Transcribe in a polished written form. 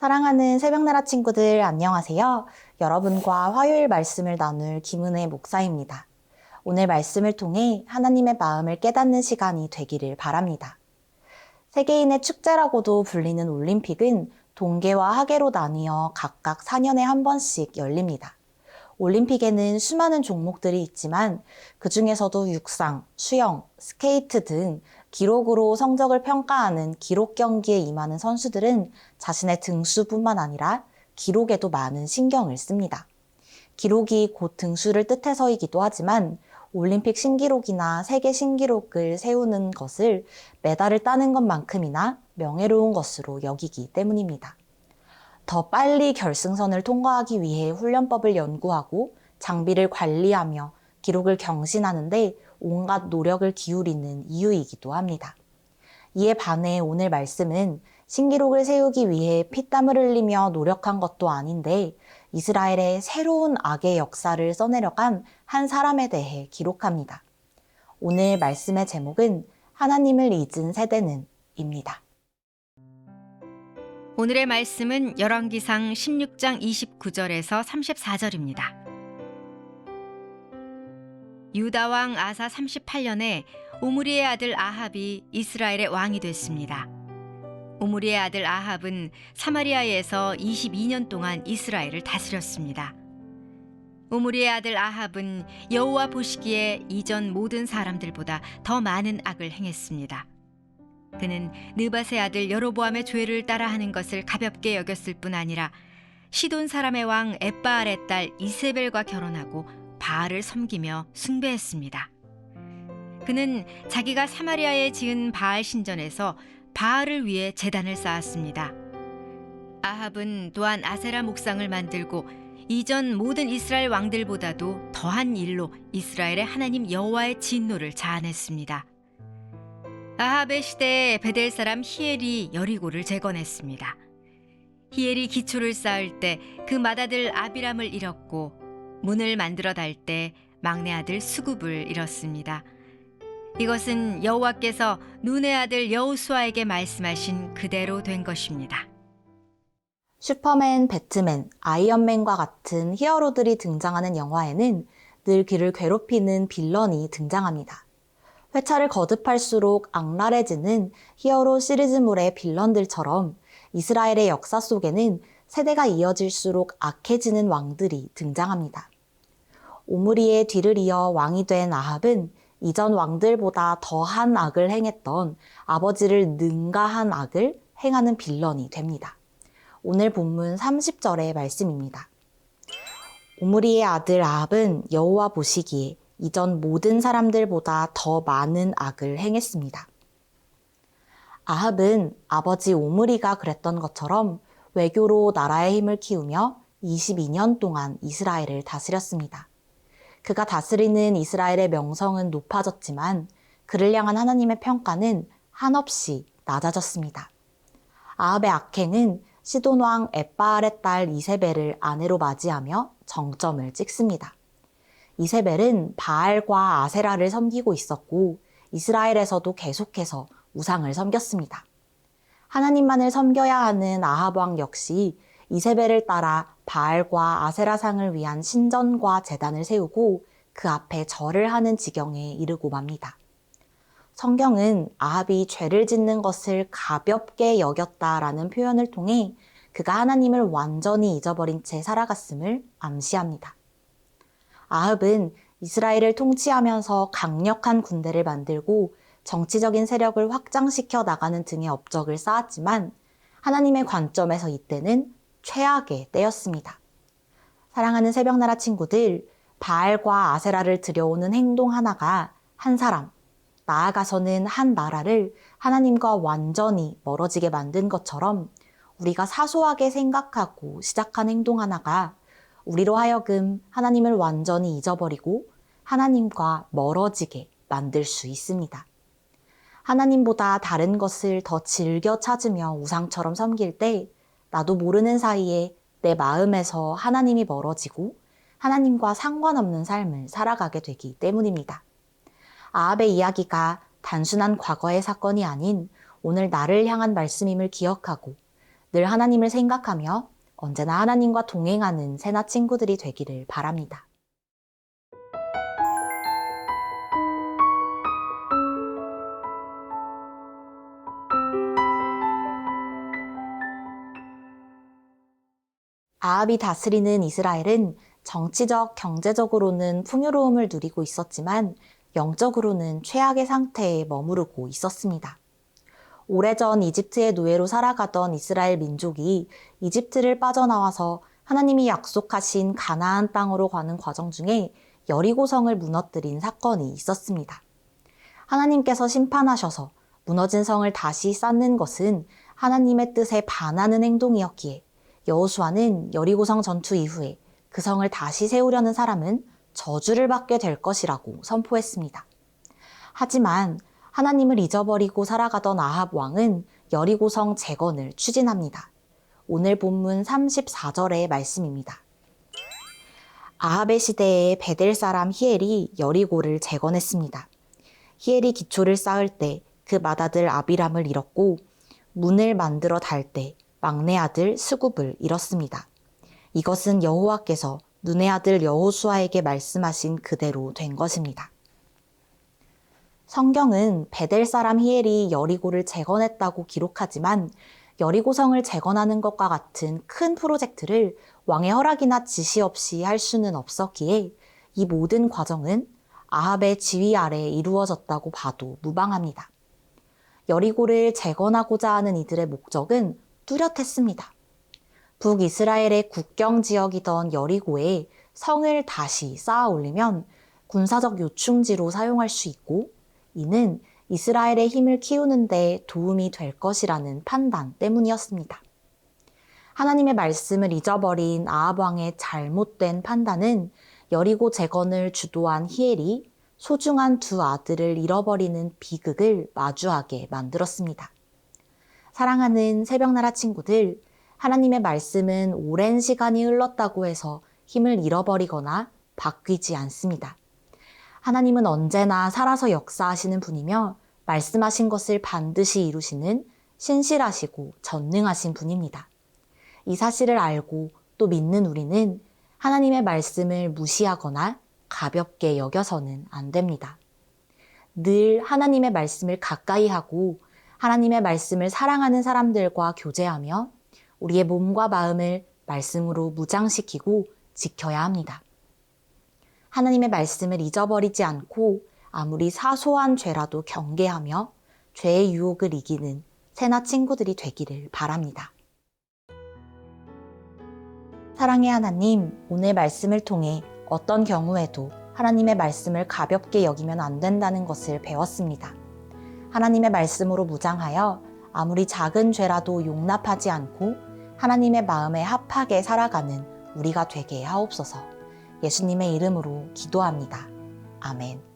사랑하는 새벽나라 친구들, 안녕하세요. 여러분과 화요일 말씀을 나눌 김은혜 목사입니다. 오늘 말씀을 통해 하나님의 마음을 깨닫는 시간이 되기를 바랍니다. 세계인의 축제라고도 불리는 올림픽은 동계와 하계로 나뉘어 각각 4년에 한 번씩 열립니다. 올림픽에는 수많은 종목들이 있지만 그 중에서도 육상, 수영, 스케이트 등 기록으로 성적을 평가하는 기록 경기에 임하는 선수들은 자신의 등수뿐만 아니라 기록에도 많은 신경을 씁니다. 기록이 곧 등수를 뜻해서이기도 하지만 올림픽 신기록이나 세계 신기록을 세우는 것을 메달을 따는 것만큼이나 명예로운 것으로 여기기 때문입니다. 더 빨리 결승선을 통과하기 위해 훈련법을 연구하고 장비를 관리하며 기록을 경신하는데 온갖 노력을 기울이는 이유이기도 합니다. 이에 반해 오늘 말씀은 신기록을 세우기 위해 피땀을 흘리며 노력한 것도 아닌데 이스라엘의 새로운 악의 역사를 써내려간 한 사람에 대해 기록합니다. 오늘 말씀의 제목은 하나님을 잊은 세대는 입니다. 오늘의 말씀은 열왕기상 16장 29절에서 34절입니다. 유다 왕 아사 38년에 오므리의 아들 아합이 이스라엘의 왕이 됐습니다. 오므리의 아들 아합은 사마리아에서 22년 동안 이스라엘을 다스렸습니다. 오므리의 아들 아합은 여호와 보시기에 이전 모든 사람들보다 더 많은 악을 행했습니다. 그는 느밧의 아들 여로보암의 죄를 따라하는 것을 가볍게 여겼을 뿐 아니라 시돈 사람의 왕 엣바알의 딸 이세벨과 결혼하고 바알을 섬기며 숭배했습니다. 그는 자기가 사마리아에 지은 바알 신전에서 바알을 위해 제단을 쌓았습니다. 아합은 또한 아세라 목상을 만들고 이전 모든 이스라엘 왕들보다도 더한 일로 이스라엘의 하나님 여호와의 진노를 자아냈습니다. 아합의 시대에 베델 사람 히엘이 여리고를 재건했습니다. 히엘이 기초를 쌓을 때 그 맏아들 아비람을 잃었고 문을 만들어 달 때 막내 아들 수굽을 잃었습니다. 이것은 여호와께서 눈의 아들 여호수아에게 말씀하신 그대로 된 것입니다. 슈퍼맨, 배트맨, 아이언맨과 같은 히어로들이 등장하는 영화에는 늘 그를 괴롭히는 빌런이 등장합니다. 회차를 거듭할수록 악랄해지는 히어로 시리즈물의 빌런들처럼 이스라엘의 역사 속에는 세대가 이어질수록 악해지는 왕들이 등장합니다. 오므리의 뒤를 이어 왕이 된 아합은 이전 왕들보다 더한 악을 행했던 아버지를 능가한 악을 행하는 빌런이 됩니다. 오늘 본문 30절의 말씀입니다. 오므리의 아들 아합은 여호와 보시기에 이전 모든 사람들보다 더 많은 악을 행했습니다. 아합은 아버지 오므리가 그랬던 것처럼 외교로 나라의 힘을 키우며 22년 동안 이스라엘을 다스렸습니다. 그가 다스리는 이스라엘의 명성은 높아졌지만 그를 향한 하나님의 평가는 한없이 낮아졌습니다. 아합의 악행은 시돈 왕 엣바알의 딸 이세벨을 아내로 맞이하며 정점을 찍습니다. 이세벨은 바알과 아세라를 섬기고 있었고 이스라엘에서도 계속해서 우상을 섬겼습니다. 하나님만을 섬겨야 하는 아합 왕 역시 이세벨을 따라 바알과 아세라상을 위한 신전과 제단을 세우고 그 앞에 절을 하는 지경에 이르고 맙니다. 성경은 아합이 죄를 짓는 것을 가볍게 여겼다라는 표현을 통해 그가 하나님을 완전히 잊어버린 채 살아갔음을 암시합니다. 아합은 이스라엘을 통치하면서 강력한 군대를 만들고 정치적인 세력을 확장시켜 나가는 등의 업적을 쌓았지만 하나님의 관점에서 이때는 최악의 때였습니다. 사랑하는 새벽나라 친구들, 바알과 아세라를 들여오는 행동 하나가 한 사람, 나아가서는 한 나라를 하나님과 완전히 멀어지게 만든 것처럼 우리가 사소하게 생각하고 시작한 행동 하나가 우리로 하여금 하나님을 완전히 잊어버리고 하나님과 멀어지게 만들 수 있습니다. 하나님보다 다른 것을 더 즐겨 찾으며 우상처럼 섬길 때 나도 모르는 사이에 내 마음에서 하나님이 멀어지고 하나님과 상관없는 삶을 살아가게 되기 때문입니다. 아합의 이야기가 단순한 과거의 사건이 아닌 오늘 나를 향한 말씀임을 기억하고 늘 하나님을 생각하며 언제나 하나님과 동행하는 새나 친구들이 되기를 바랍니다. 아합이 다스리는 이스라엘은 정치적, 경제적으로는 풍요로움을 누리고 있었지만 영적으로는 최악의 상태에 머무르고 있었습니다. 오래전 이집트의 노예로 살아가던 이스라엘 민족이 이집트를 빠져나와서 하나님이 약속하신 가나안 땅으로 가는 과정 중에 여리고성을 무너뜨린 사건이 있었습니다. 하나님께서 심판하셔서 무너진 성을 다시 쌓는 것은 하나님의 뜻에 반하는 행동이었기에 여호수아는 여리고성 전투 이후에 그 성을 다시 세우려는 사람은 저주를 받게 될 것이라고 선포했습니다. 하지만 하나님을 잊어버리고 살아가던 아합 왕은 여리고성 재건을 추진합니다. 오늘 본문 34절의 말씀입니다. 아합의 시대에 베델 사람 히엘이 여리고를 재건했습니다. 히엘이 기초를 쌓을 때 그 맏아들 아비람을 잃었고 문을 만들어 달 때 막내 아들 스굽을 잃었습니다. 이것은 여호와께서 눈의 아들 여호수아에게 말씀하신 그대로 된 것입니다. 성경은 베델 사람 히엘이 여리고를 재건했다고 기록하지만 여리고성을 재건하는 것과 같은 큰 프로젝트를 왕의 허락이나 지시 없이 할 수는 없었기에 이 모든 과정은 아합의 지휘 아래에 이루어졌다고 봐도 무방합니다. 여리고를 재건하고자 하는 이들의 목적은 뚜렷했습니다. 북이스라엘의 국경 지역이던 여리고에 성을 다시 쌓아 올리면 군사적 요충지로 사용할 수 있고 이는 이스라엘의 힘을 키우는 데 도움이 될 것이라는 판단 때문이었습니다. 하나님의 말씀을 잊어버린 아합 왕의 잘못된 판단은 여리고 재건을 주도한 히엘이 소중한 두 아들을 잃어버리는 비극을 마주하게 만들었습니다. 사랑하는 새벽나라 친구들, 하나님의 말씀은 오랜 시간이 흘렀다고 해서 힘을 잃어버리거나 바뀌지 않습니다. 하나님은 언제나 살아서 역사하시는 분이며 말씀하신 것을 반드시 이루시는 신실하시고 전능하신 분입니다. 이 사실을 알고 또 믿는 우리는 하나님의 말씀을 무시하거나 가볍게 여겨서는 안 됩니다. 늘 하나님의 말씀을 가까이 하고 하나님의 말씀을 사랑하는 사람들과 교제하며 우리의 몸과 마음을 말씀으로 무장시키고 지켜야 합니다. 하나님의 말씀을 잊어버리지 않고 아무리 사소한 죄라도 경계하며 죄의 유혹을 이기는 새나 친구들이 되기를 바랍니다. 사랑의 하나님, 오늘 말씀을 통해 어떤 경우에도 하나님의 말씀을 가볍게 여기면 안 된다는 것을 배웠습니다. 하나님의 말씀으로 무장하여 아무리 작은 죄라도 용납하지 않고 하나님의 마음에 합하게 살아가는 우리가 되게 하옵소서. 예수님의 이름으로 기도합니다. 아멘.